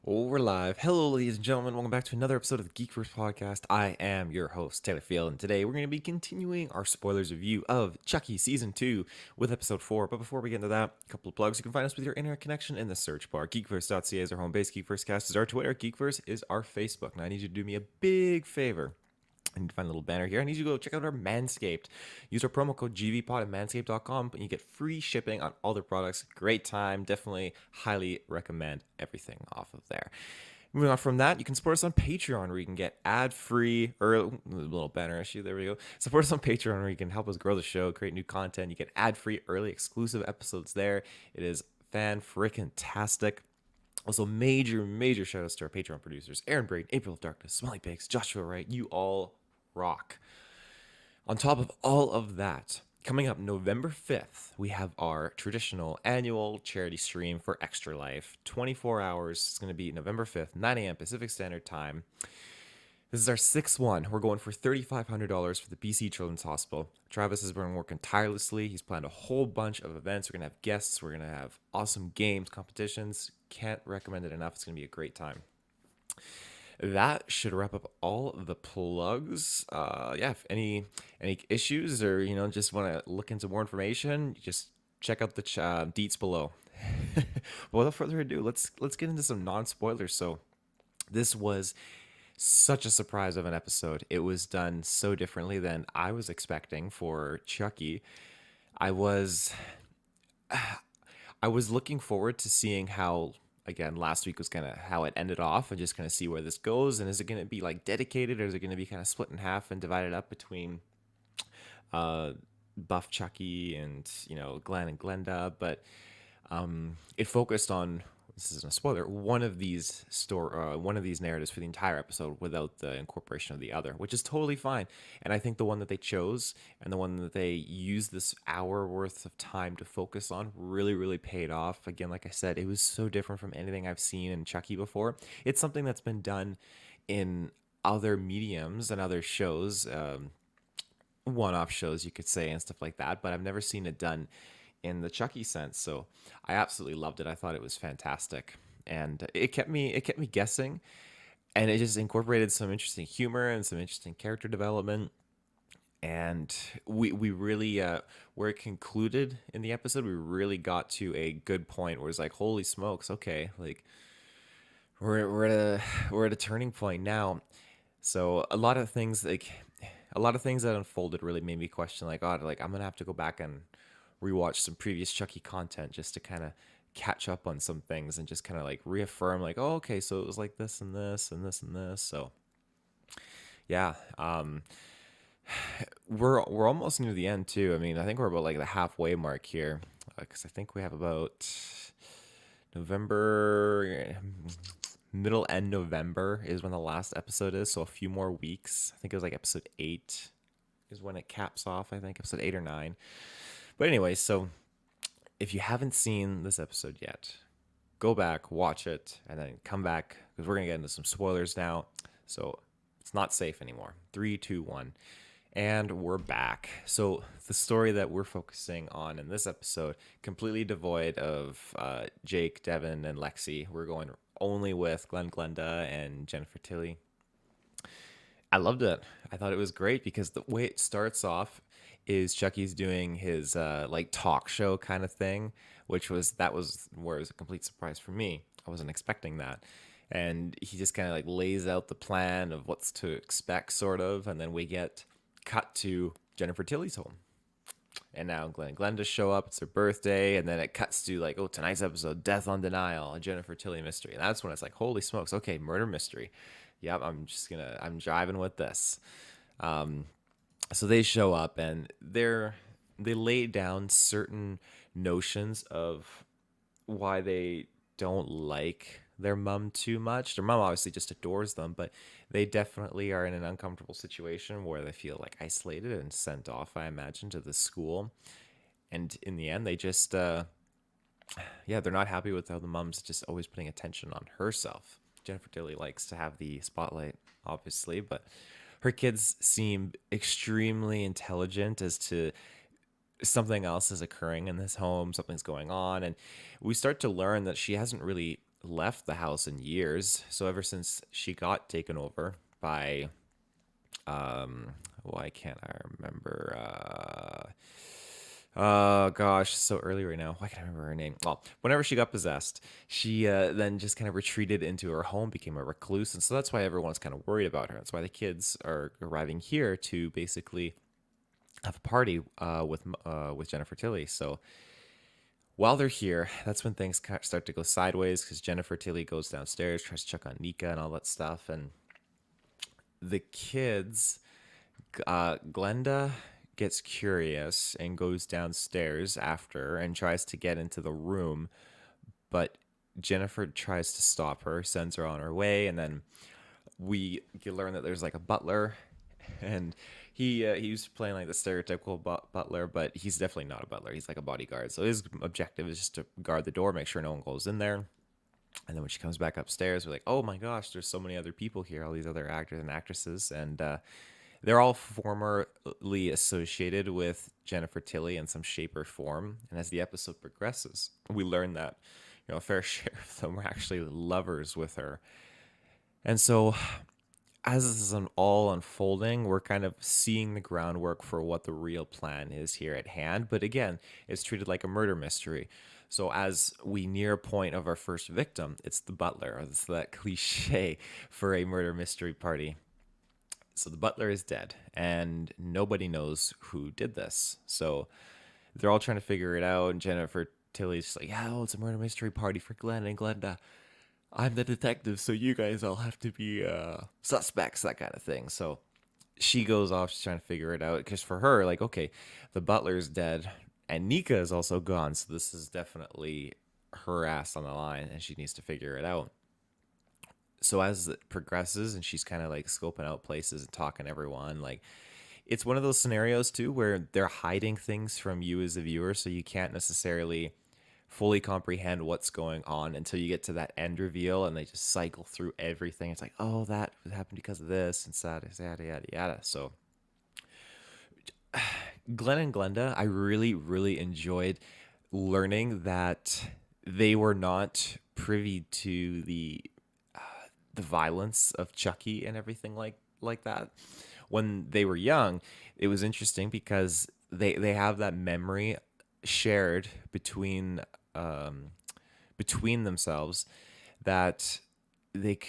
Oh, we're live. Hello, ladies and gentlemen. Welcome back to another episode of the GeekVerse podcast. I am your host, Taylor Field, and today we're going to be continuing our spoilers review of Chucky Season 2 with Episode 4. But before we get into that, a couple of plugs. You can find us with your internet connection in the search bar. GeekVerse.ca is our home base. GeekVerseCast is our Twitter. GeekVerse is our Facebook. Now, I need you to do me a big favor. I need to find a little banner here. I need you to go check out our Manscaped. Use our promo code GVPOD at manscaped.com and you get free shipping on all their products. Great time. Definitely highly recommend everything off of there. Moving on from that, you can support us on Patreon where you can get ad-free, or a little banner issue, there we go. Support us on Patreon where you can help us grow the show, create new content. You get ad-free, early, exclusive episodes there. It is fan-frickin-tastic. Also, major shout outs to our Patreon producers Aaron Braid, April of Darkness, Smiley Bakes, Joshua Wright. You all rock. On top of all of that, coming up November 5th, we have our traditional annual charity stream for Extra Life. 24 hours. It's going to be November 5th, 9 a.m. Pacific Standard Time. This is our sixth one. We're going for $3,500 for the BC Children's Hospital. Travis has been working tirelessly. He's planned a whole bunch of events. We're going to have guests. We're going to have awesome games, competitions. Can't recommend it enough. It's going to be a great time. That should wrap up all of the plugs. If any issues or just want to look into more information, just check out the deets below. But without further ado, let's get into some non-spoilers. So this was such a surprise of an episode. It was done so differently than I was expecting for Chucky. I was looking forward to seeing how, again, last week was kind of how it ended off and just kind of see where this goes. And is it going to be like dedicated or is it going to be kind of split in half and divided up between Buff Chucky and, Glenn and Glenda? But it focused on, this isn't a spoiler, one of these narratives for the entire episode without the incorporation of the other, which is totally fine. And I think the one that they chose and the one that they used this hour worth of time to focus on really paid off. Again, like I said, it was so different from anything I've seen in Chucky before. It's something that's been done in other mediums and other shows, one-off shows you could say and stuff like that, but I've never seen it done in the Chucky sense. So I absolutely loved it. I thought it was fantastic. And it kept me guessing, and it just incorporated some interesting humor and some interesting character development. And we really where it concluded in the episode, we really got to a good point where it's like, holy smokes, okay, like we're at a turning point now. So a lot of things that unfolded really made me question, like, oh, like I'm gonna have to go back and rewatch some previous Chucky content just to kind of catch up on some things and just kind of like reaffirm, like, oh, okay, so it was like this and this and this and this. So yeah, we're almost near the end too. I mean, I think we're about like the halfway mark here, because I think we have about November, middle end November is when the last episode is. So a few more weeks. I think it was like episode 8 is when it caps off. I think episode 8 or 9. But anyway, so if you haven't seen this episode yet, go back, watch it, and then come back because we're going to get into some spoilers now. So it's not safe anymore. 3, 2, 1. And we're back. So the story that we're focusing on in this episode, completely devoid of Jake, Devin, and Lexi. We're going only with Glenn, Glenda, and Jennifer Tilly. I loved it. I thought it was great because the way it starts off is Chucky's doing his like talk show kind of thing, that was where it was a complete surprise for me. I wasn't expecting that. And he just kind of like lays out the plan of what's to expect, sort of, and then we get cut to Jennifer Tilly's home. And now Glenn and Glenda show up. It's their birthday, and then it cuts to like, oh, tonight's episode, Death on Denial, a Jennifer Tilly mystery. And that's when it's like, holy smokes, okay, murder mystery. Yep, I'm driving with this. So they show up and they lay down certain notions of why they don't like their mom too much. Their mom obviously just adores them, but they definitely are in an uncomfortable situation where they feel like isolated and sent off, I imagine, to the school. And in the end, they just, they're not happy with how the mom's just always putting attention on herself. Jennifer Tilly likes to have the spotlight, obviously, but her kids seem extremely intelligent as to something else is occurring in this home, something's going on, and we start to learn that she hasn't really left the house in years. So ever since she got taken over by, why can't I remember? Oh gosh, so early right now. Why can't I remember her name? Well, whenever she got possessed, she then just kind of retreated into her home, became a recluse, and so that's why everyone's kind of worried about her. That's why the kids are arriving here to basically have a party with Jennifer Tilly. So while they're here, that's when things start to go sideways because Jennifer Tilly goes downstairs, tries to check on Nika and all that stuff, and the kids, Glenda gets curious and goes downstairs after and tries to get into the room, but Jennifer tries to stop her, sends her on her way, and then we learn that there's like a butler, and he's playing like the stereotypical butler, but he's definitely not a butler. He's like a bodyguard. So his objective is just to guard the door, make sure no one goes in there. And then when she comes back upstairs, we're like, oh my gosh, there's so many other people here, all these other actors and actresses, and they're all formerly associated with Jennifer Tilly in some shape or form. And as the episode progresses, we learn that a fair share of them were actually lovers with her. And so as this is all unfolding, we're kind of seeing the groundwork for what the real plan is here at hand. But again, it's treated like a murder mystery. So as we near a point of our first victim, it's the butler. It's that cliche for a murder mystery party. So the butler is dead, and nobody knows who did this. So they're all trying to figure it out, and Jennifer Tilly's just like, yeah, oh, it's a murder mystery party for Glenn and Glenda. I'm the detective, so you guys all have to be suspects, that kind of thing. So she goes off, she's trying to figure it out. Because for her, like, okay, the butler's dead, and Nika is also gone. So this is definitely her ass on the line, and she needs to figure it out. So as it progresses, and she's kind of like scoping out places and talking to everyone, like, it's one of those scenarios too where they're hiding things from you as a viewer, so you can't necessarily fully comprehend what's going on until you get to that end reveal, and they just cycle through everything. It's like, oh, that happened because of this, and yada yada yada. So Glenn and Glenda, I really really enjoyed learning that they were not privy to the violence of Chucky and everything like that. When they were young, it was interesting because they have that memory shared between themselves that they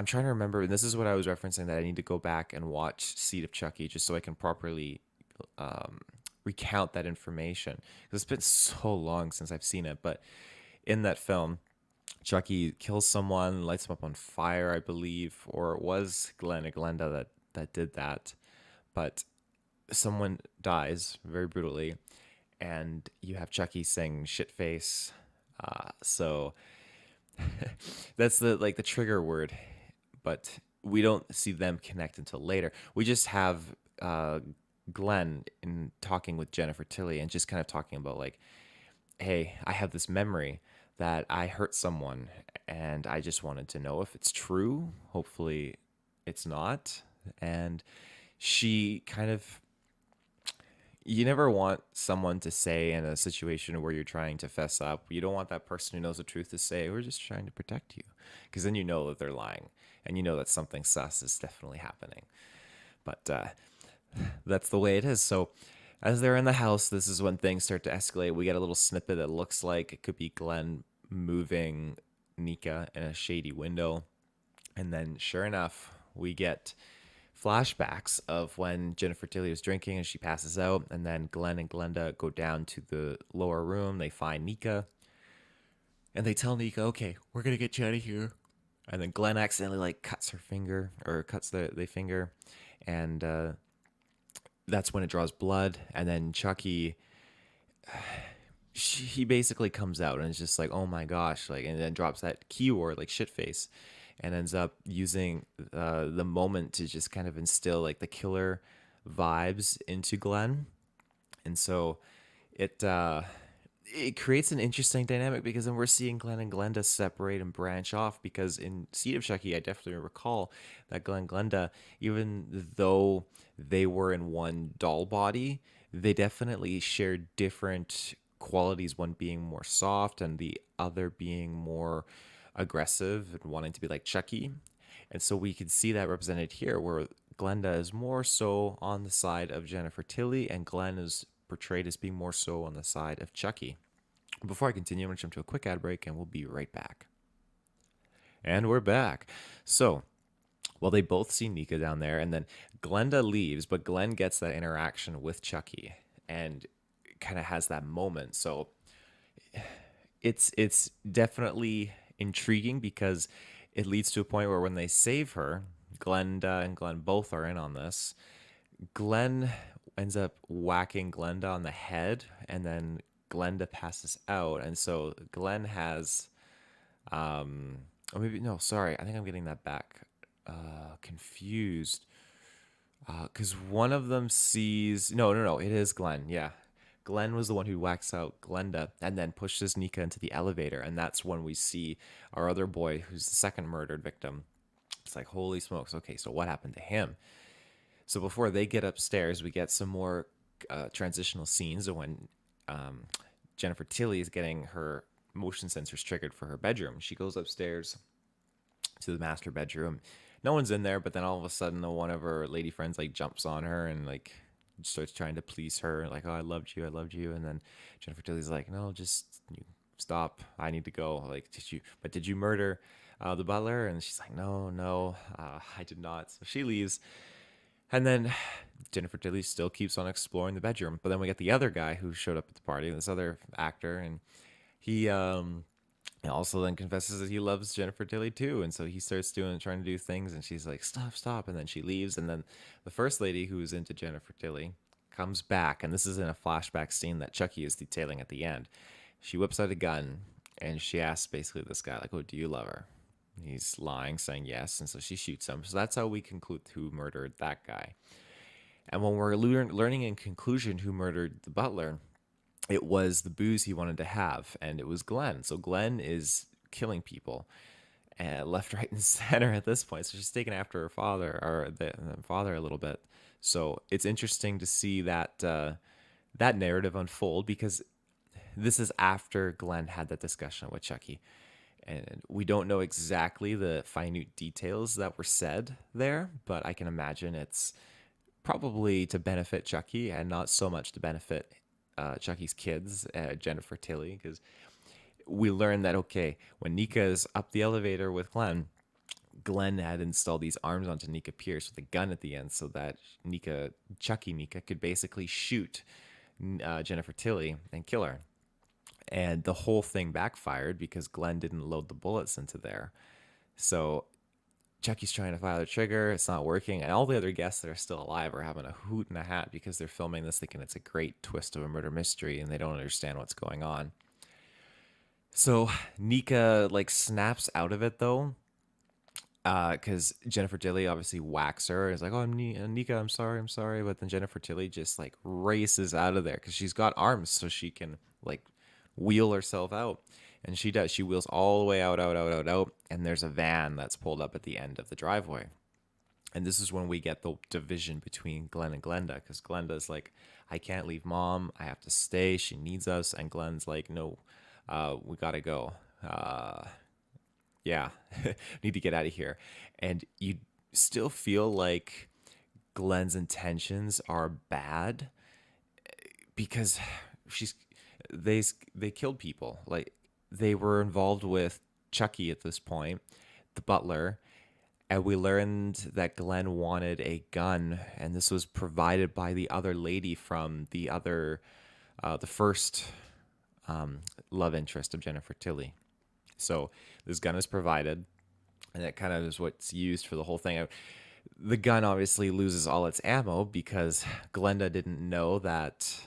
I'm trying to remember, and this is what I was referencing, that I need to go back and watch Seed of Chucky just so I can properly recount that information, because it's been so long since I've seen it. But in that film, Chucky kills someone, lights him up on fire, I believe, or it was Glenn or Glenda that did that. But someone dies very brutally, and you have Chucky saying "shit face." So that's the trigger word, but we don't see them connect until later. We just have Glenn in talking with Jennifer Tilly and just kind of talking about like, hey, I have this memory that I hurt someone, and I just wanted to know if it's true. Hopefully it's not. And she kind of, you never want someone to say in a situation where you're trying to fess up, you don't want that person who knows the truth to say, we're just trying to protect you. Because then you know that they're lying, and you know that something sus is definitely happening. But that's the way it is. So as they're in the house, this is when things start to escalate. We get a little snippet that looks like it could be Glenn moving Nika in a shady window. And then sure enough, we get flashbacks of when Jennifer Tilly was drinking and she passes out. And then Glenn and Glenda go down to the lower room. They find Nika. And they tell Nika, okay, we're going to get you out of here. And then Glenn accidentally like cuts her finger, or cuts the finger. And that's when it draws blood. And then Chucky, he basically comes out and it's just like, oh my gosh, like, and then drops that keyword like shit face, and ends up using the moment to just kind of instill like the killer vibes into Glenn. And so it creates an interesting dynamic, because then we're seeing Glenn and Glenda separate and branch off, because in Seed of Chucky, I definitely recall that Glenn and Glenda, even though they were in one doll body, they definitely shared different qualities, one being more soft and the other being more aggressive and wanting to be like Chucky. And so we could see that represented here, where Glenda is more so on the side of Jennifer Tilly, and Glenn is portrayed as being more so on the side of Chucky. Before I continue, I'm going to jump to a quick ad break, and we'll be right back. And we're back. So, well, they both see Nika down there, and then Glenda leaves, but Glenn gets that interaction with Chucky and kind of has that moment. So it's definitely intriguing because it leads to a point where when they save her, Glenda and Glenn both are in on this. Glenn ends up whacking Glenda on the head, and then Glenda passes out, and so Glenn has, or maybe no, sorry, I think I'm getting that back confused, because one of them sees no, it is Glenn, yeah. Glenn was the one who whacks out Glenda and then pushes Nika into the elevator, and that's when we see our other boy, who's the second murdered victim. It's like, holy smokes, okay, so what happened to him? So before they get upstairs, we get some more transitional scenes of when Jennifer Tilly is getting her motion sensors triggered for her bedroom. She goes upstairs to the master bedroom. No one's in there, but then all of a sudden, one of her lady friends like jumps on her and like starts trying to please her, like, "Oh, I loved you, I loved you." And then Jennifer Tilly's like, "No, just stop. I need to go." Like, did you murder the butler? And she's like, "No, no, I did not." So she leaves. And then Jennifer Tilly still keeps on exploring the bedroom. But then we get the other guy who showed up at the party, this other actor, and he also then confesses that he loves Jennifer Tilly too. And so he starts trying to do things, and she's like, "Stop, stop." And then she leaves. And then the first lady who's into Jennifer Tilly comes back. And this is in a flashback scene that Chucky is detailing at the end. She whips out a gun and she asks basically this guy, like, "Oh, do you love her?" He's lying, saying yes, and so she shoots him. So that's how we conclude who murdered that guy. And when we're learning in conclusion who murdered the butler, it was the booze he wanted to have, and it was Glenn. So Glenn is killing people, left, right, and center at this point. So she's taken after her father, or the father, a little bit. So it's interesting to see that that narrative unfold, because this is after Glenn had that discussion with Chucky. And we don't know exactly the minute details that were said there, but I can imagine it's probably to benefit Chucky and not so much to benefit Chucky's kids, Jennifer Tilly, because we learned that, okay, when Nika is up the elevator with Glenn, Glenn had installed these arms onto Nika Pierce with a gun at the end, so that Chucky Nika could basically shoot Jennifer Tilly and kill her. And the whole thing backfired because Glenn didn't load the bullets into there. So Chucky's trying to fire the trigger, it's not working, and all the other guests that are still alive are having a hoot and a hat because they're filming this thinking it's a great twist of a murder mystery, and they don't understand what's going on. So Nika like snaps out of it though, because Jennifer Tilly obviously whacks her and is like, "Oh, Nika, I'm sorry." But then Jennifer Tilly just like races out of there because she's got arms, so she can like wheel herself out. And she does. She wheels all the way out. And there's a van that's pulled up at the end of the driveway. And this is when we get the division between Glenn and Glenda, because Glenda's like, "I can't leave mom. I have to stay. She needs us." And Glenn's like, "No, we got to go. Yeah, need to get out of here." And you still feel like Glenn's intentions are bad because she's they killed people. Like, they were involved with Chucky at this point, the butler, and we learned that Glenn wanted a gun, and this was provided by the other lady from the first love interest of Jennifer Tilly. So this gun is provided, and that kind of is what's used for the whole thing. The gun obviously loses all its ammo because Glenda didn't know that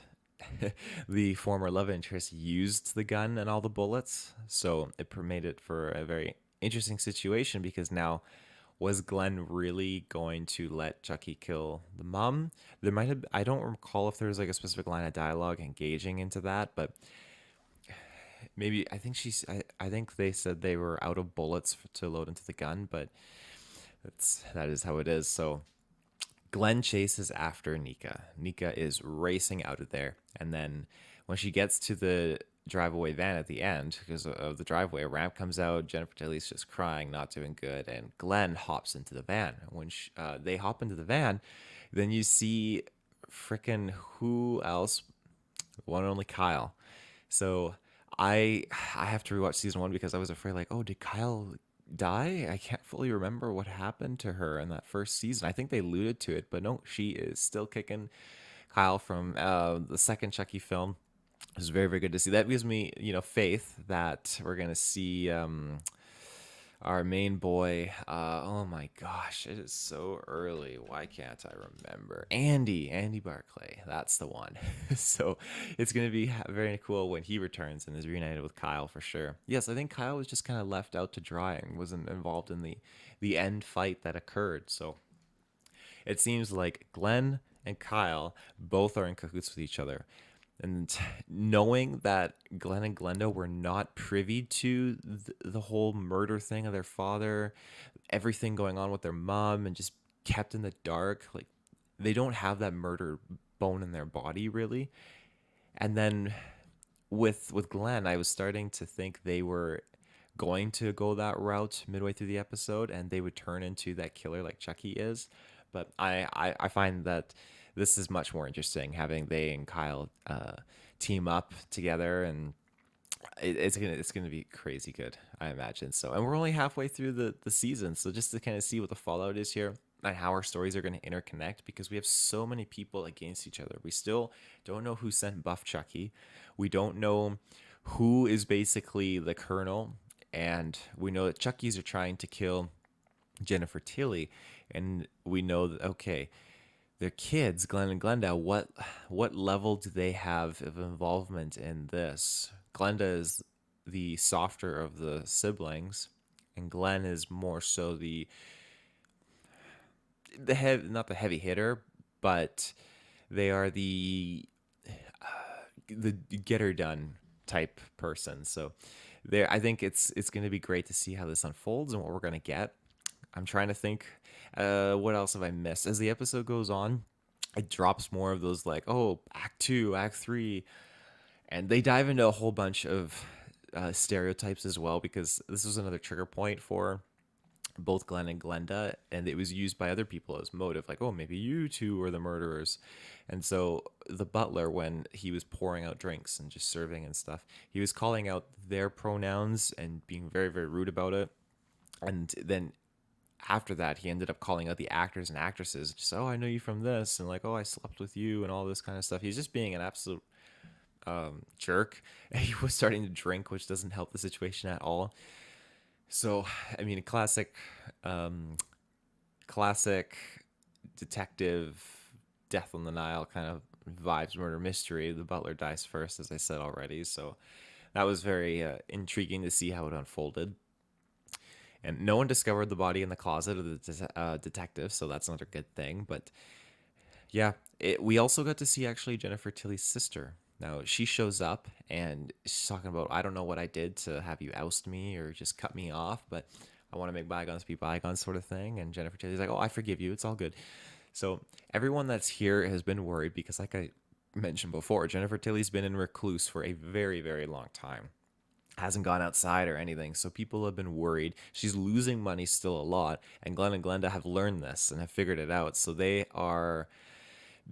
the former love interest used the gun and all the bullets. So it made it for a very interesting situation, because now, was Glenn really going to let Chucky kill the mom? There might have, I don't recall if there was like a specific line of dialogue engaging into that, but maybe I think they said they were out of bullets to load into the gun, but that is how it is. So Glenn chases after Nika. Nika is racing out of there, and then when she gets to the drive-away van at the end because of the driveway. A ramp comes out. Jennifer Tilly's just crying, not doing good, and Glenn hops into the van. When they hop into the van, then you see frickin' who else? One and only Kyle. So I have to rewatch season one because I was afraid like, oh, did Kyle die? I can't fully remember what happened to her in that first season. I think they alluded to it, but no, she is still kicking. Kyle from the second Chucky film. It was very, very good to see. That gives me, faith that we're gonna see our main boy. Oh my gosh, it is so early. Why can't I remember? Andy Barclay. That's the one. So it's gonna be very cool when he returns and is reunited with Kyle for sure. Yes, I think Kyle was just kind of left out to dry and wasn't involved in the end fight that occurred. So it seems like Glenn and Kyle both are in cahoots with each other. And knowing that Glenn and Glenda were not privy to the whole murder thing of their father, everything going on with their mom, and just kept in the dark, like they don't have that murder bone in their body really. And then with Glenn, I was starting to think they were going to go that route midway through the episode and they would turn into that killer like Chucky is. But I find that this is much more interesting having they and Kyle team up together, and it's gonna be crazy good, I imagine. So, and we're only halfway through the season, so just to kind of see what the fallout is here and how our stories are going to interconnect, because we have so many people against each other. We still don't know who sent Buff Chucky. We don't know who is basically the Colonel, and we know that Chuckies are trying to kill Jennifer Tilly, and we know that okay, their kids, Glenn and Glenda, what level do they have of involvement in this? Glenda is the softer of the siblings, and Glenn is more so not the heavy hitter, but they are the get her done type person. So there, I think it's going to be great to see how this unfolds and what we're going to get. I'm trying to think, what else have I missed as the episode goes on. It drops more of those like, oh, act 2, act 3, and they dive into a whole bunch of stereotypes as well, because this was another trigger point for both Glenn and Glenda, and it was used by other people as motive, like, oh, maybe you two were the murderers. And so the butler, when he was pouring out drinks and just serving and stuff, he was calling out their pronouns and being very, very rude about it. And then after that, he ended up calling out the actors and actresses, just, oh, I know you from this, and like, oh, I slept with you, and all this kind of stuff. He's just being an absolute jerk. And he was starting to drink, which doesn't help the situation at all. So, I mean, classic detective, death on the Nile kind of vibes, murder mystery. The butler dies first, as I said already. So that was very intriguing to see how it unfolded. And no one discovered the body in the closet of the detective, so that's another good thing. But yeah, we also got to see actually Jennifer Tilly's sister. Now she shows up and she's talking about, I don't know what I did to have you oust me or just cut me off, but I want to make bygones be bygones, sort of thing. And Jennifer Tilly's like, oh, I forgive you. It's all good. So everyone that's here has been worried because, like I mentioned before, Jennifer Tilly's been in recluse for a very, very long time. Hasn't gone outside or anything, so people have been worried. She's losing money still a lot, and Glenn and Glenda have learned this and have figured it out. So they are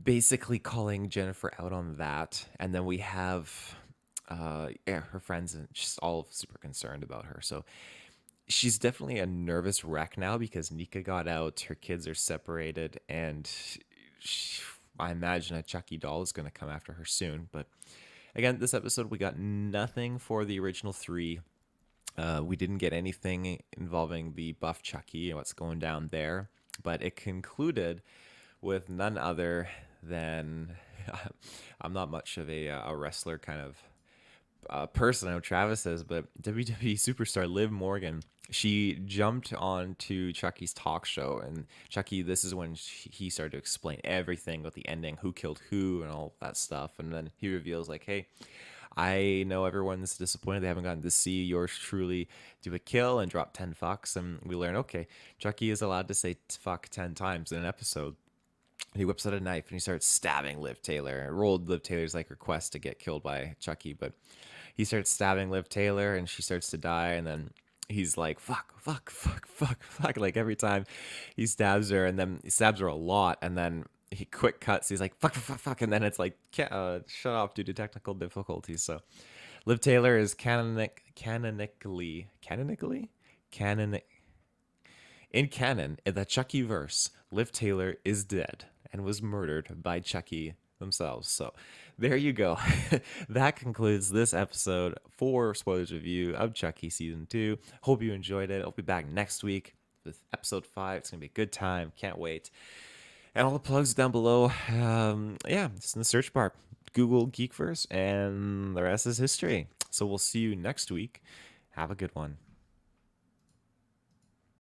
basically calling Jennifer out on that. And then we have her friends and just all super concerned about her. So she's definitely a nervous wreck now because Nika got out, her kids are separated, and I imagine a Chucky doll is going to come after her soon. But again, this episode we got nothing for the original three. We didn't get anything involving the buff Chucky and what's going down there, but it concluded with none other than I'm not much of a wrestler kind of person. I know Travis is, but WWE superstar Liv Morgan, she jumped on to Chucky's talk show, and Chucky, this is when he started to explain everything with the ending, who killed who and all that stuff. And then he reveals like, hey, I know everyone's disappointed they haven't gotten to see yours truly do a kill and drop 10 fucks. And we learn, okay, Chucky is allowed to say fuck 10 times in an episode. And he whips out a knife and he starts stabbing Liv Taylor. It rolled Liv Taylor's like request to get killed by Chucky, but he starts stabbing Liv Taylor and she starts to die, and then he's like, fuck, fuck, fuck, fuck, fuck, like every time he stabs her, and then he stabs her a lot, and then he quick cuts, he's like, fuck, fuck, fuck, and then it's like, shut off due to technical difficulties. So Liv Taylor is canon in canon, in the Chucky verse, Liv Taylor is dead and was murdered by Chucky themselves. So there you go. That concludes this episode for Spoilers Review of Chucky Season 2. Hope you enjoyed it. I'll be back next week with Episode 5. It's going to be a good time. Can't wait. And all the plugs down below. Just in the search bar. Google GeekVerse, and the rest is history. So we'll see you next week. Have a good one.